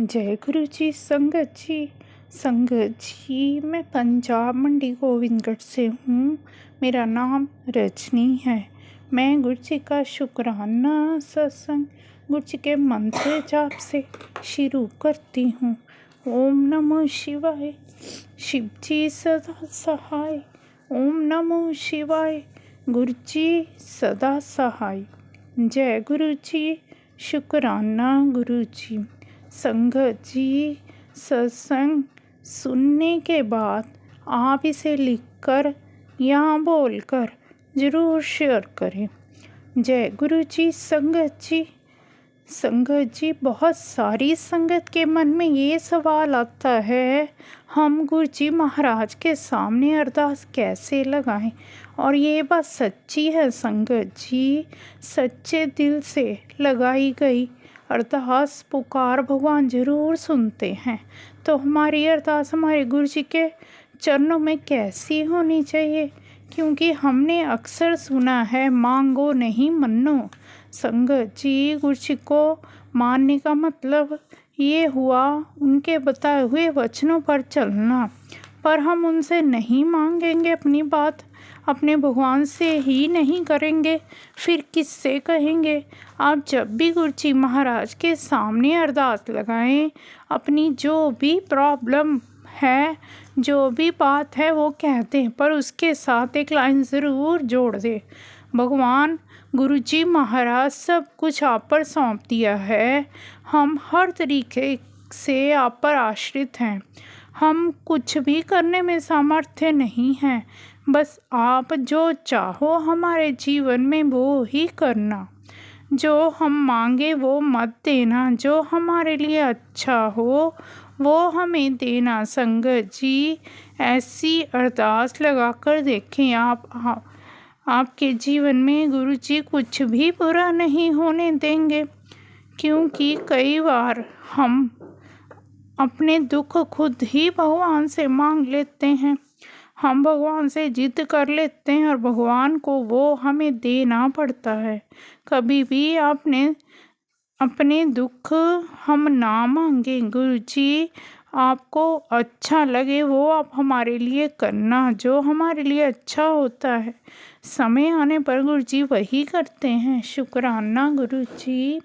जय गुरु जी। संगत जी मैं पंजाब मंडी गोविंदगढ़ से हूँ। मेरा नाम रजनी है। मैं गुरु जी का शुक्राना सत्संग गुरु जी के मंत्र जाप से शुरू करती हूँ। ओम नमो शिवाय, शिव जी सदा सहाय। ओम नमो शिवाय, गुरु जी सदा सहाय। जय गुरु जी, शुक्राना गुरु जी। संगत जी, सत्संग सुनने के बाद आप इसे लिखकर या बोलकर ज़रूर शेयर करें। जय गुरु जी। संगत जी बहुत सारी संगत के मन में ये सवाल आता है, हम गुरु जी महाराज के सामने अरदास कैसे लगाएं। और ये बात सच्ची है संगत जी, सच्चे दिल से लगाई गई अरदास पुकार भगवान ज़रूर सुनते हैं। तो हमारी अरदास हमारे गुरु जी के चरणों में कैसी होनी चाहिए, क्योंकि हमने अक्सर सुना है मांगो नहीं मन्नो। संगत जी, गुरु जी को मानने का मतलब ये हुआ उनके बताए हुए वचनों पर चलना। पर हम उनसे नहीं मांगेंगे अपनी बात, अपने भगवान से ही नहीं करेंगे, फिर किससे कहेंगे। आप जब भी गुरु जी महाराज के सामने अरदास लगाएं, अपनी जो भी प्रॉब्लम है, जो भी बात है वो कहते हैं, पर उसके साथ एक लाइन ज़रूर जोड़ दे, भगवान गुरु जी महाराज सब कुछ आप पर सौंप दिया है। हम हर तरीके से आप पर आश्रित हैं। हम कुछ भी करने में सामर्थ्य नहीं हैं, बस आप जो चाहो हमारे जीवन में वो ही करना। जो हम मांगे वो मत देना, जो हमारे लिए अच्छा हो वो हमें देना। संगत जी, ऐसी अरदास लगा कर देखें आपके जीवन में गुरु जी कुछ भी बुरा नहीं होने देंगे। क्योंकि कई बार हम अपने दुख खुद ही भगवान से मांग लेते हैं, हम भगवान से जिद कर लेते हैं और भगवान को वो हमें देना पड़ता है। कभी भी आपने अपने दुख हम ना मांगे, गुरु जी आपको अच्छा लगे वो आप हमारे लिए करना, जो हमारे लिए अच्छा होता है समय आने पर गुरु जी वही करते हैं। शुक्राना गुरु जी।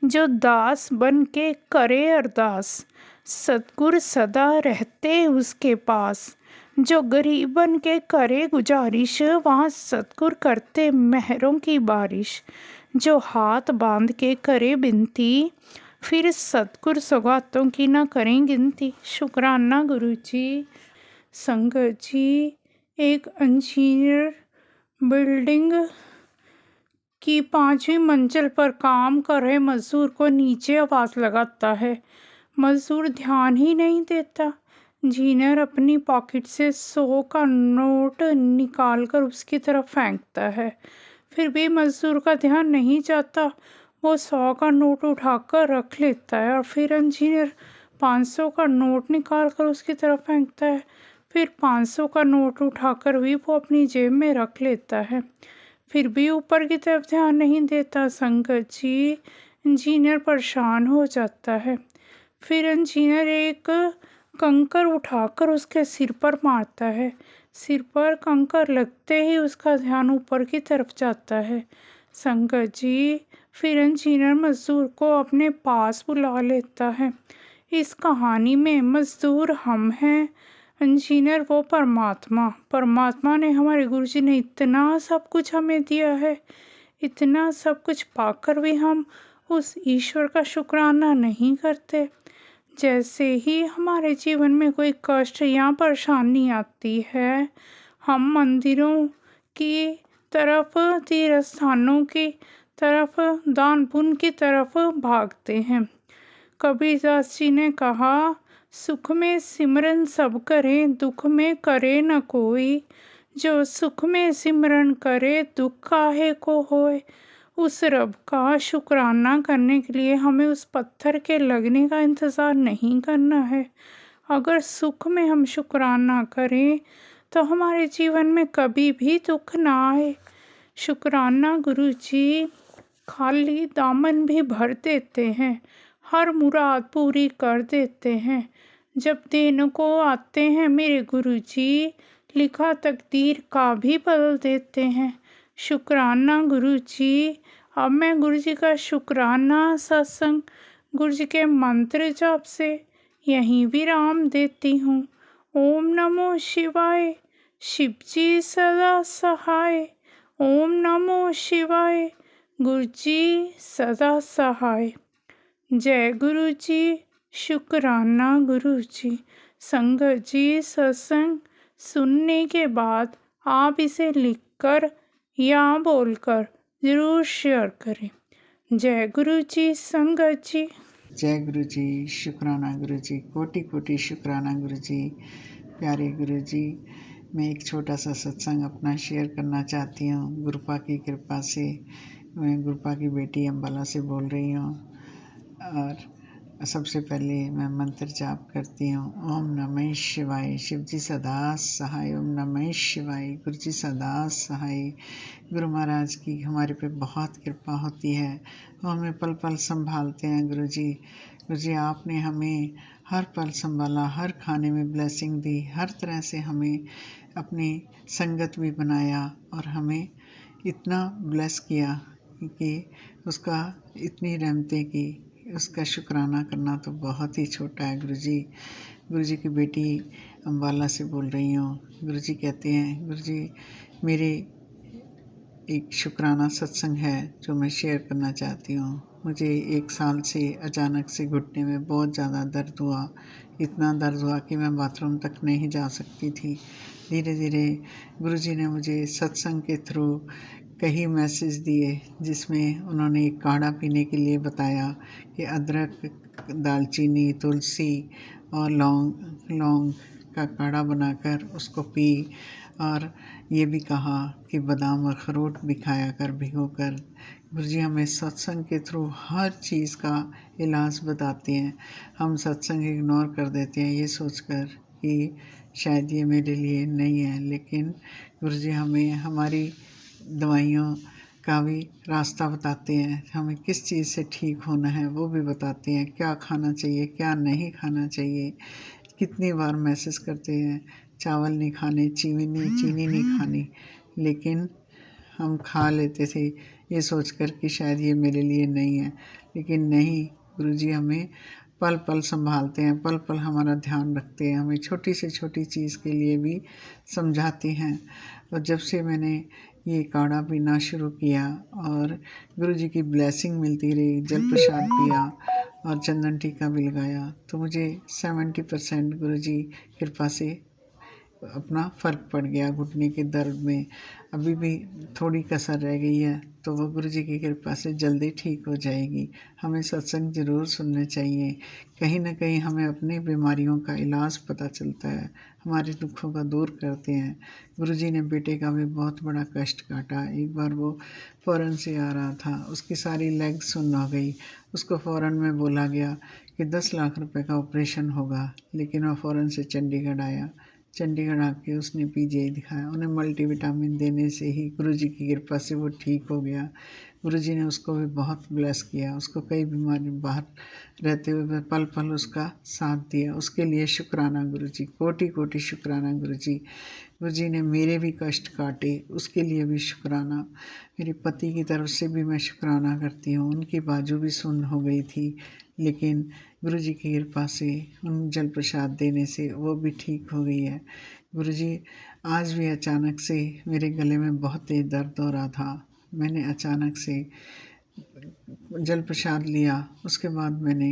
जो दास बन के करे अरदास, सतगुर सदा रहते उसके पास। जो गरीब बन के करे गुजारिश, वहाँ सतगुर करते मेहरों की बारिश। जो हाथ बांध के करे बिनती, फिर सतगुर सौगातों की न करें गिनती। शुक्राना गुरु जी। संगत जी, एक इंजीनियर बिल्डिंग की 5वीं मंजिल पर काम कर रहे मजदूर को नीचे आवाज़ लगाता है। मजदूर ध्यान ही नहीं देता। इंजीनियर अपनी पॉकेट से 100 का नोट निकालकर उसकी तरफ फेंकता है, फिर भी मजदूर का ध्यान नहीं जाता। वो 100 का नोट उठाकर रख लेता है और फिर इंजीनियर 500 का नोट निकालकर उसकी तरफ फेंकता है, फिर 500 का नोट उठाकर भी वो अपनी जेब में रख लेता है, फिर भी ऊपर की तरफ ध्यान नहीं देता। संगत जी, इंजीनियर परेशान हो जाता है। फिर इंजीनियर एक कंकर उठाकर उसके सिर पर मारता है। सिर पर कंकर लगते ही उसका ध्यान ऊपर की तरफ जाता है। संगत जी, फिर इंजीनियर मजदूर को अपने पास बुला लेता है। इस कहानी में मजदूर हम हैं, इंजीनियर वो परमात्मा ने, हमारे गुरु जी ने इतना सब कुछ हमें दिया है। इतना सब पाकर पाकर भी हम उस ईश्वर का शुक्राना नहीं करते। जैसे ही हमारे जीवन में कोई कष्ट या परेशानी आती है, हम मंदिरों की तरफ, तीर्थ स्थानों की तरफ, दान पुण्य की तरफ भागते हैं। कबीरदास जी ने कहा, सुख में सिमरन सब करें, दुख में करे न कोई। जो सुख में सिमरन करे, दुख काहे को होए। उस रब का शुक्राना करने के लिए हमें उस पत्थर के लगने का इंतज़ार नहीं करना है। अगर सुख में हम शुक्राना करें तो हमारे जीवन में कभी भी दुख ना आए। शुक्राना गुरु जी खाली दामन भी भर देते हैं। हर मुराद पूरी कर देते हैं जब दिन को आते हैं मेरे गुरुजी, लिखा तकदीर का भी बदल देते हैं। शुक्राना गुरुजी। अब मैं गुरुजी का शुक्राना सत्संग गुरुजी के मंत्र जाप से यहीं विराम देती हूँ। ओम नमो शिवाय। शिवजी सदा सहाय। ओम नमो शिवाय। गुरुजी सदा सहाय। जय गुरु जी। शुक्राना गुरु जी। संगत जी, सत्संग सुनने के बाद आप इसे लिखकर या बोलकर ज़रूर शेयर करें। जय गुरु जी संगत जी। जय गुरु जी। शुक्राना गुरु जी, कोटि कोटि शुक्राना गुरु जी। प्यारे गुरु जी, मैं एक छोटा सा सत्संग अपना शेयर करना चाहती हूँ। गुरुपा की कृपा से मैं गुरुपा की बेटी अम्बाला से बोल रही हूँ। और सबसे पहले मैं मंत्र जाप करती हूँ। ओम नमः शिवाय। शिव जी सदा सहाय। ओम नमः शिवाय। गुरु जी सदा सहाय। गुरु महाराज की हमारे पे बहुत कृपा होती है, वो हमें पल पल संभालते हैं। गुरु जी आपने हमें हर पल संभाला, हर खाने में ब्लेसिंग दी, हर तरह से हमें अपनी संगत भी बनाया और हमें इतना ब्लेस किया कि उसका इतनी रहमतें की, उसका शुक्राना करना तो बहुत ही छोटा है। गुरु जी की बेटी अम्बाला से बोल रही हूँ। गुरु जी कहते हैं, गुरु जी मेरे एक शुक्राना सत्संग है जो मैं शेयर करना चाहती हूँ। मुझे 1 साल से अचानक से घुटने में बहुत ज़्यादा दर्द हुआ। इतना दर्द हुआ कि मैं बाथरूम तक नहीं जा सकती थी। धीरे धीरे गुरुजी ने मुझे सत्संग के थ्रू कई मैसेज दिए, जिसमें उन्होंने एक काढ़ा पीने के लिए बताया कि अदरक, दालचीनी, तुलसी और लौंग का काढ़ा बनाकर उसको पी। और ये भी कहा कि बादाम और अखरोट भी खाया कर भिगोकर। गुरुजी हमें सत्संग के थ्रू हर चीज़ का इलाज बताते हैं। हम सत्संग इग्नोर कर देते हैं ये सोचकर कि शायद ये मेरे लिए नहीं है, लेकिन गुरुजी हमें हमारी दवाइयों का भी रास्ता बताते हैं। हमें किस चीज़ से ठीक होना है वो भी बताते हैं, क्या खाना चाहिए, क्या नहीं खाना चाहिए। कितनी बार मैसेज करते हैं, चावल नहीं खाने, चीनी नहीं खानी, लेकिन हम खा लेते थे ये सोचकर कि शायद ये मेरे लिए नहीं है। लेकिन नहीं, गुरुजी हमें पल पल संभालते हैं, पल पल हमारा ध्यान रखते हैं, हमें छोटी से छोटी चीज़ के लिए भी समझाते हैं। और जब से मैंने ये काढ़ा पीना शुरू किया और गुरुजी की ब्लेसिंग मिलती रही, जल प्रसाद पिया और चंदन टीका भी लगाया, तो मुझे 70% गुरुजी कृपा से अपना फ़र्क पड़ गया घुटने के दर्द में। अभी भी थोड़ी कसर रह गई है, तो वो गुरुजी की कृपा से जल्दी ठीक हो जाएगी। हमें सत्संग ज़रूर सुनने चाहिए। कहीं न कहीं हमें अपनी बीमारियों का इलाज पता चलता है, हमारे दुखों का दूर करते हैं। गुरुजी ने बेटे का भी बहुत बड़ा कष्ट काटा। एक बार वो फ़ॉरेन से आ रहा था, उसकी सारी लेग सुन्न हो गई। उसको फ़ॉरेन में बोला गया कि 10 लाख रुपए का ऑपरेशन होगा, लेकिन वो फ़ॉरेन से चंडीगढ़ आया। चंडीगढ़ आके उसने पीजीआई दिखाया। उन्हें मल्टीविटामिन देने से ही गुरुजी की कृपा से वो ठीक हो गया। गुरुजी ने उसको भी बहुत ब्लेस किया, उसको कई बीमारी बाहर रहते हुए पल पल उसका साथ दिया। उसके लिए शुक्राना गुरुजी, कोटि कोटि शुक्राना गुरुजी। गुरुजी ने मेरे भी कष्ट काटे, उसके लिए भी शुक्राना। मेरे पति की तरफ से भी मैं शुक्राना करती हूँ। उनकी बाजू भी सुन्न हो गई थी, लेकिन गुरुजी की कृपा से, उन जल प्रसाद देने से वो भी ठीक हो गई है। गुरुजी आज भी अचानक से मेरे गले में बहुत तेज़ दर्द हो रहा था। मैंने अचानक से जल प्रसाद लिया, उसके बाद मैंने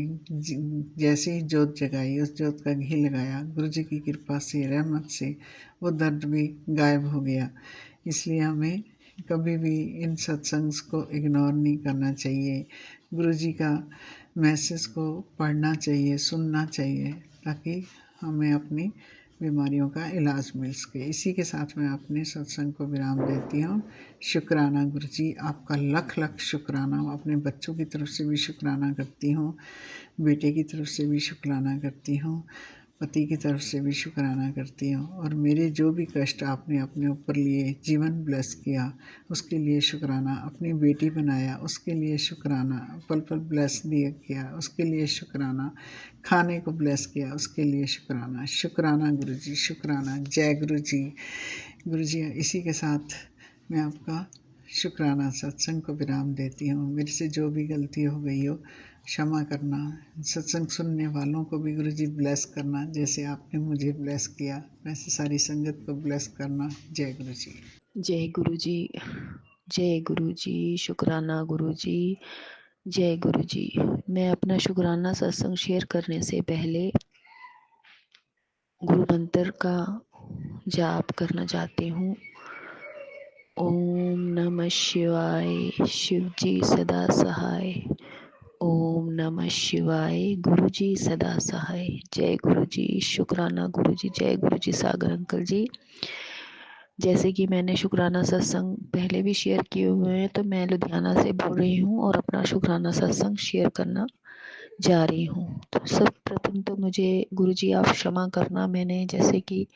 जैसे ही जोत जगाई, उस जोत का घी लगाया, गुरुजी की कृपा से, रहमत से वो दर्द भी गायब हो गया। इसलिए हमें कभी भी इन सत्संग को इग्नोर नहीं करना चाहिए। गुरुजी का मैसेज को पढ़ना चाहिए, सुनना चाहिए, ताकि हमें अपनी बीमारियों का इलाज मिल सके। इसी के साथ मैं अपने सत्संग को विराम देती हूँ। शुक्राना गुरुजी, आपका लख लख शुक्राना। अपने बच्चों की तरफ से भी शुक्राना करती हूँ, बेटे की तरफ से भी शुक्राना करती हूँ। पति की तरफ से भी शुक्राना करती हूँ। और मेरे जो भी कष्ट आपने अपने ऊपर लिए, जीवन ब्लेस किया उसके लिए शुक्राना, अपनी बेटी बनाया उसके लिए शुक्राना, पल पल ब्लेस दिया किया उसके लिए शुक्राना, खाने को ब्लेस किया उसके लिए शुक्राना। शुक्राना गुरु जी, शुक्राना। जय गुरु जी। गुरु जी, इसी के साथ मैं आपका शुक्राना सत्संग को विराम देती हूँ। मेरे से जो भी गलती हो गई हो क्षमा करना। सत्संग सुनने वालों को भी गुरु जी ब्लेस करना, जैसे आपने मुझे ब्लेस किया वैसे सारी संगत को ब्लेस करना। जय गुरु जी। जय गुरु जी, जय गुरु जी, शुक्राना गुरु जी, जय गुरु जी। मैं अपना शुक्राना सत्संग शेयर करने से पहले गुरु मंत्र का जाप करना चाहती हूँ। ओम नमः शिवाय, शिव जी सदा सहाय। ओम नमः शिवाय, गुरु जी सदा सहाय। जय गुरु जी, शुक्राना गुरु जी, जय गुरु जी। सागर अंकल जी, जैसे कि मैंने शुक्राना सत्संग पहले भी शेयर किए हुए हैं, तो मैं लुधियाना से बोल रही हूँ और अपना शुक्राना सत्संग शेयर करना जा रही हूँ। तो सब प्रथम तो मुझे गुरुजी आप क्षमा करना। मैंने जैसे कि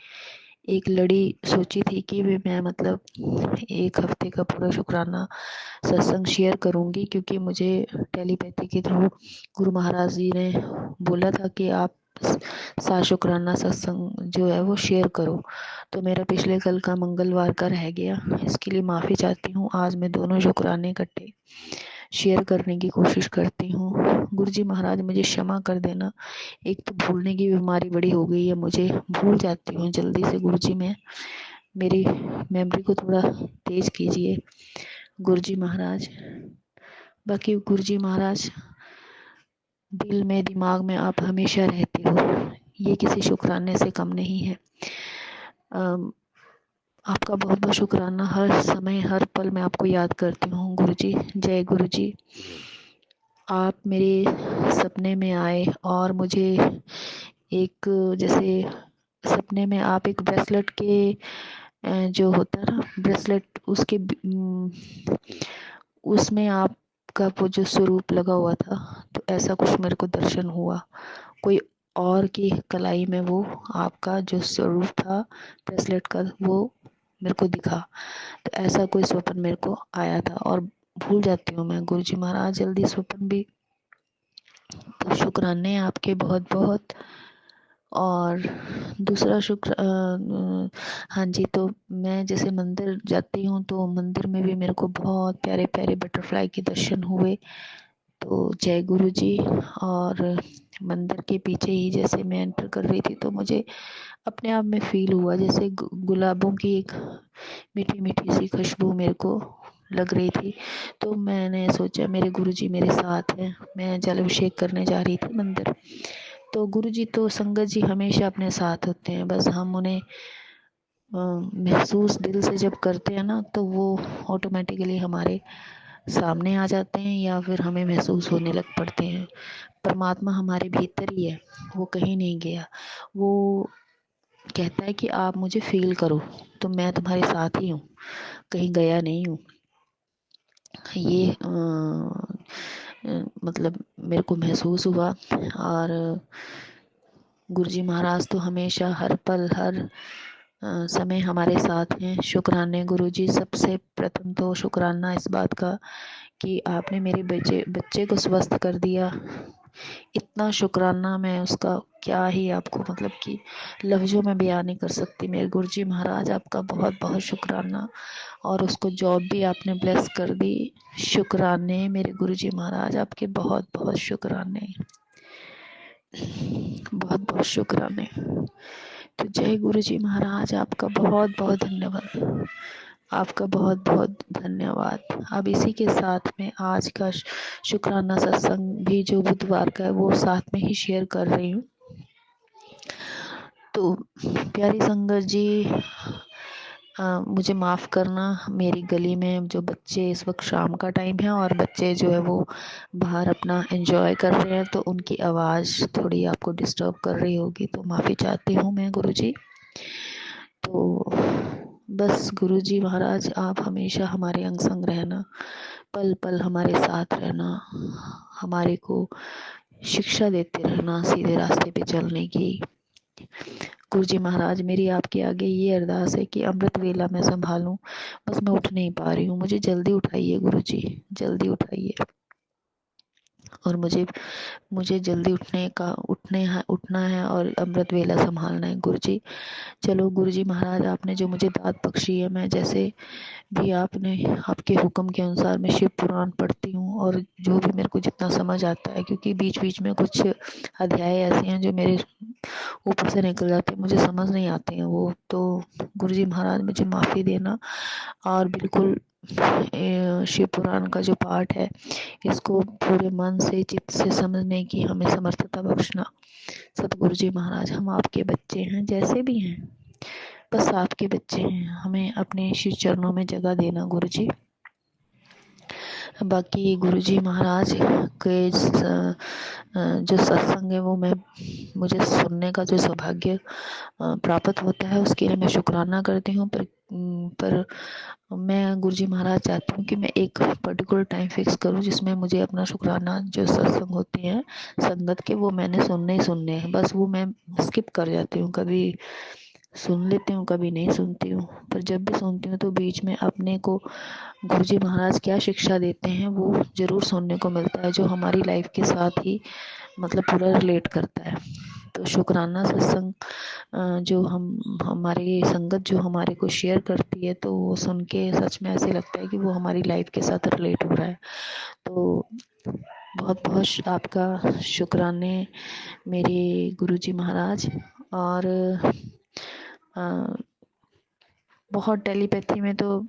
एक लड़ी सोची थी कि मैं मतलब एक हफ्ते का पूरा शुक्राना सत्संग शेयर करूँगी, क्योंकि मुझे टेलीपैथी के थ्रू गुरु महाराज जी ने बोला था कि आप शुक्राना सत्संग जो है वो शेयर करो। तो मेरा पिछले कल का मंगलवार का रह गया, इसके लिए माफ़ी चाहती हूँ। आज मैं दोनों शुक्राने इकट्ठे शेयर करने की कोशिश करती हूँ। गुरुजी महाराज मुझे क्षमा कर देना, एक तो भूलने की बीमारी बड़ी हो गई है, मुझे भूल जाती हूँ जल्दी से। गुरुजी मैं मेरी मेमोरी को थोड़ा तेज कीजिए गुरुजी महाराज। बाकी गुरुजी महाराज दिल में दिमाग में आप हमेशा रहते हो, ये किसी शुक्राने से कम नहीं है। आपका बहुत बहुत शुक्राना। हर समय हर पल मैं आपको याद करती हूँ गुरुजी। जय गुरुजी। आप मेरे सपने में आए और मुझे एक जैसे सपने में आप एक ब्रेसलेट के जो होता है ना ब्रेसलेट, उसके उसमें आपका वो जो स्वरूप लगा हुआ था, तो ऐसा कुछ मेरे को दर्शन हुआ। कोई और की कलाई में वो आपका जो स्वरूप था ब्रेसलेट का वो मेरे को दिखा। तो ऐसा कोई स्वप्न मेरे को आया था और भूल जाती हूँ मैं गुरुजी महाराज जल्दी स्वप्न भी। तो शुक्राने आपके बहुत बहुत। और दूसरा हाँ जी, तो मैं जैसे मंदिर जाती हूँ तो मंदिर में भी मेरे को बहुत प्यारे प्यारे बटरफ्लाई के दर्शन हुए। तो जय गुरु जी। और मंदिर के पीछे ही जैसे मैं एंटर कर रही थी तो मुझे अपने आप में फील हुआ जैसे गुलाबों की एक मीठी मीठी सी खुशबू मेरे को लग रही थी। तो मैंने सोचा मेरे गुरुजी मेरे साथ हैं। मैं जल अभिषेक करने जा रही थी मंदिर। तो गुरुजी तो संगत जी हमेशा अपने साथ होते हैं, बस हम उन्हें महसूस दिल से जब करते हैं ना तो वो ऑटोमेटिकली हमारे सामने आ जाते हैं या फिर हमें महसूस होने लग पड़ते हैं। परमात्मा हमारे भीतर ही है, वो कहीं नहीं गया। वो कहता है कि आप मुझे फील करो, तो मैं तुम्हारे साथ ही हूँ, कहीं गया नहीं हूँ। ये मतलब मेरे को महसूस हुआ। और गुरुजी महाराज तो हमेशा हर पल हर समय हमारे साथ हैं। शुक्राने गुरुजी। सबसे प्रथम तो शुक्राना इस बात का कि आपने मेरे बच्चे को स्वस्थ कर दिया। इतना शुक्राना मैं उसका क्या ही आपको मतलब कि लफ्ज़ों में बयान नहीं कर सकती। मेरे गुरुजी महाराज आपका बहुत बहुत शुक्राना। और उसको जॉब भी आपने ब्लेस कर दी। शुक्राने मेरे गुरुजी महाराज आपके बहुत बहुत शुक्राने, बहुत बहुत शुक्राने। तो जय गुरुजी महाराज, आपका बहुत बहुत धन्यवाद, आपका बहुत बहुत धन्यवाद। अब इसी के साथ में आज का शुक्राना सत्संग भी जो बुधवार का है वो साथ में ही शेयर कर रही हूँ। तो प्यारी संगत जी मुझे माफ़ करना, मेरी गली में जो बच्चे इस वक्त शाम का टाइम है और बच्चे जो है वो बाहर अपना एंजॉय कर रहे हैं, तो उनकी आवाज़ थोड़ी आपको डिस्टर्ब कर रही होगी, तो माफ़ी चाहती हूँ मैं गुरुजी। तो बस गुरुजी महाराज आप हमेशा हमारे अंग संग रहना, पल पल हमारे साथ रहना, हमारे को शिक्षा देते रहना सीधे रास्ते पे चलने की। गुरु जी महाराज, मेरी आपके आगे ये अरदास है कि अमृत वेला मैं संभालूं, बस मैं उठ नहीं पा रही हूँ, मुझे जल्दी उठाइए गुरु जी, जल्दी उठाइए। और मुझे जल्दी उठना है और अमृत वेला संभालना है गुरु जी। चलो गुरु जी महाराज, आपने जो मुझे दात बख्शी है, मैं जैसे भी आपने आपके हुक्म के अनुसार मैं शिव पुराण पढ़ती हूँ, और जो भी मेरे को जितना समझ आता है, क्योंकि बीच बीच में कुछ अध्याय ऐसे हैं जो मेरे ऊपर से निकल जाते हैं, मुझे समझ नहीं आते हैं वो। तो गुरु जी महाराज मुझे माफ़ी देना, और बिल्कुल शिव पुराण का जो पाठ है इसको पूरे मन से चित्त से समझने की हमें समर्थता बख्शना। सतगुरु जी महाराज, हम आपके बच्चे हैं, जैसे भी हैं, बस आपके बच्चे हैं, हमें अपने श्री चरणों में जगह देना गुरु जी। बाकी गुरु जी महाराज के जो सत्संग है वो मुझे सुनने का जो सौभाग्य प्राप्त होता है, उसके लिए मैं शुक्राना करती हूँ। पर मैं गुरु जी महाराज चाहती हूँ कि मैं एक पर्टिकुलर टाइम फिक्स करूँ जिसमें मुझे अपना शुक्राना, जो सत्संग होते हैं संगत के, वो मैंने सुनने हैं, बस वो मैं स्किप कर जाती हूँ। कभी सुन लेती हूँ, कभी नहीं सुनती हूँ, पर जब भी सुनती हूँ तो बीच में अपने को गुरु जी महाराज क्या शिक्षा देते हैं वो जरूर सुनने को मिलता है, जो हमारी लाइफ के साथ ही मतलब पूरा रिलेट करता है। तो शुक्राना सत्संग जो हमारी संगत जो हमारे को शेयर करती है, तो वो सुन के सच में ऐसे लगता है कि वो हमारी लाइफ के साथ रिलेट हो रहा है। तो बहुत बहुत आपका शुक्राने मेरे गुरुजी महाराज। और बहुत टेलीपैथी में तो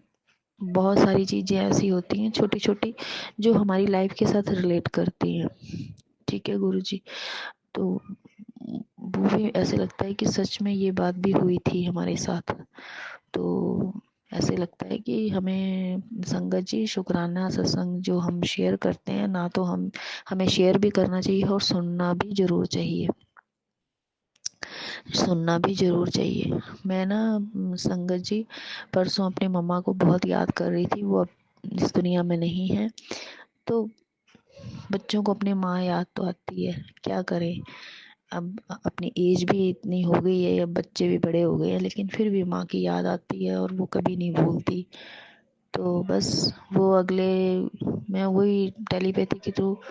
बहुत सारी चीज़ें ऐसी होती हैं छोटी छोटी जो हमारी लाइफ के साथ रिलेट करती हैं। ठीक है गुरुजी, तो वो भी ऐसे लगता है कि सच में ये बात भी हुई थी हमारे साथ। तो ऐसे लगता है कि हमें संगत जी शुक्राना सत्संग जो हम शेयर करते हैं ना, तो हमें शेयर भी करना चाहिए और सुनना भी जरूर चाहिए, सुनना भी जरूर चाहिए। मैं ना संगत जी परसों अपने मम्मा को बहुत याद कर रही थी, वो अब इस दुनिया में नहीं है। तो बच्चों को अपनी माँ याद तो आती है, क्या करें, अब अपनी एज भी इतनी हो गई है, अब बच्चे भी बड़े हो गए हैं, लेकिन फिर भी माँ की याद आती है और वो कभी नहीं भूलती। तो बस वो मैं वही टेलीपैथी की तो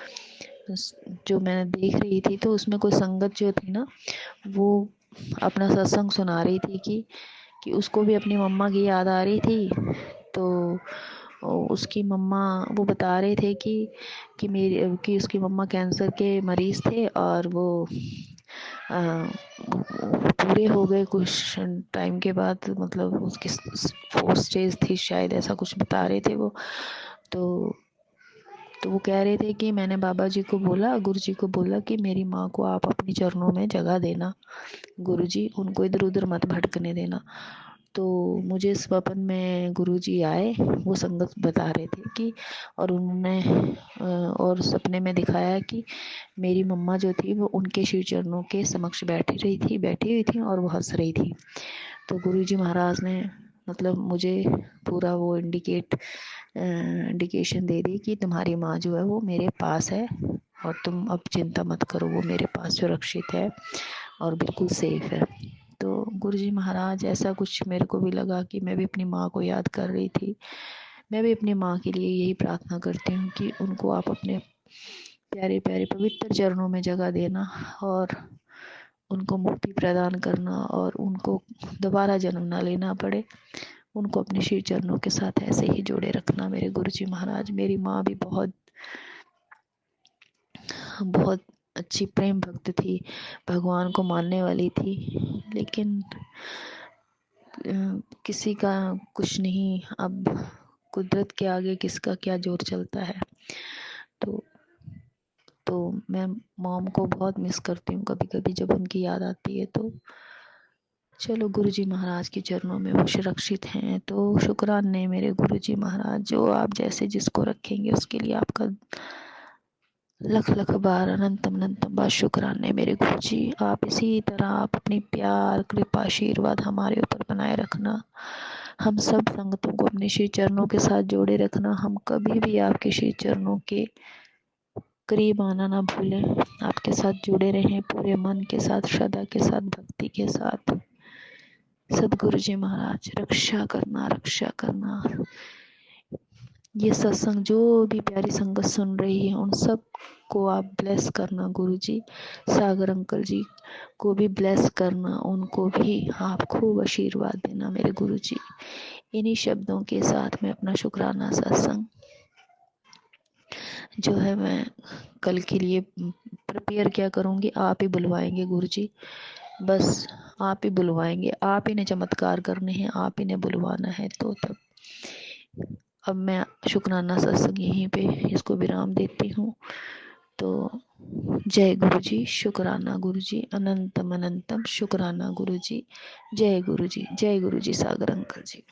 जो मैंने देख रही थी, तो उसमें कोई संगत जो थी ना, वो अपना सत्संग सुना रही थी कि उसको भी अपनी मम्मा की याद आ रही थी। तो उसकी मम्मा वो बता रहे थे कि उसकी मम्मा कैंसर के मरीज थे, और वो पूरे हो गए कुछ टाइम के बाद, मतलब उसकी 4th स्टेज थी शायद, ऐसा कुछ बता रहे थे वो। तो वो कह रहे थे कि मैंने बाबा जी को बोला, गुरु जी को बोला कि मेरी माँ को आप अपनी चरणों में जगह देना गुरु जी, उनको इधर उधर मत भटकने देना। तो मुझे स्वप्न में गुरु जी आए, वो संगत बता रहे थे कि और उन्होंने और सपने में दिखाया कि मेरी मम्मा जो थी वो उनके श्री चरणों के समक्ष बैठी हुई थी और वो हंस रही थी। तो गुरु जी महाराज ने मतलब मुझे पूरा वो इंडिकेशन दे दी कि तुम्हारी माँ जो है वो मेरे पास है, और तुम अब चिंता मत करो, वो मेरे पास सुरक्षित है और बिल्कुल सेफ है। तो गुरु जी महाराज ऐसा कुछ मेरे को भी लगा कि मैं भी अपनी माँ को याद कर रही थी। मैं भी अपनी माँ के लिए यही प्रार्थना करती हूँ कि उनको आप अपने प्यारे प्यारे पवित्र चरणों में जगह देना, और उनको मुक्ति प्रदान करना, और उनको दोबारा जन्म ना लेना पड़े, उनको अपने श्री चरणों के साथ ऐसे ही जोड़े रखना मेरे गुरु जी महाराज। मेरी माँ भी बहुत बहुत अच्छी प्रेम भक्त थी, भगवान को मानने वाली थी, लेकिन किसी का कुछ नहीं, अब कुदरत के आगे किसका क्या जोर चलता है। तो मैं मॉम को बहुत मिस करती हूँ कभी कभी जब उनकी याद आती है। तो चलो गुरु जी महाराज के चरणों में वो सुरक्षित हैं, तो शुक्राने मेरे गुरु जी महाराज, जो आप जैसे जिसको रखेंगे उसके लिए आपका लख लख बार अनंतम बार शुक्राने मेरे गुरु जी। आप इसी तरह आप अपनी प्यार कृपा आशीर्वाद हमारे ऊपर बनाए रखना, हम सब संगतों को अपने श्री चरणों के साथ जोड़े रखना, हम कभी भी आपके श्री चरणों के करीब आना ना भूलें, आपके साथ जुड़े रहें पूरे मन के साथ, श्रद्धा के साथ, भक्ति के साथ। सदगुरु जी महाराज रक्षा करना, रक्षा करना। ये सत्संग जो भी प्यारी संगत सुन रही है उन सब को आप ब्लेस करना गुरु जी। सागर अंकल जी को भी ब्लेस करना, उनको भी आप खूब आशीर्वाद देना मेरे गुरु जी। इन्हीं शब्दों के साथ मैं अपना शुक्राना सत्संग जो है मैं कल के लिए प्रिपेयर क्या करूँगी, आप ही बुलवाएंगे गुरु जी, बस आप ही बुलवाएंगे, आप ही ने चमत्कार करने हैं, आप ही ने बुलवाना है। तो तब अब मैं शुक्राना सत्संग यहीं पे इसको विराम देती हूँ। तो जय गुरु जी, शुक्राना गुरु जी, अनंतम अनंतम शुक्राना गुरु जी। जय गुरु जी, जय गुरु जी सागर अंकल जी।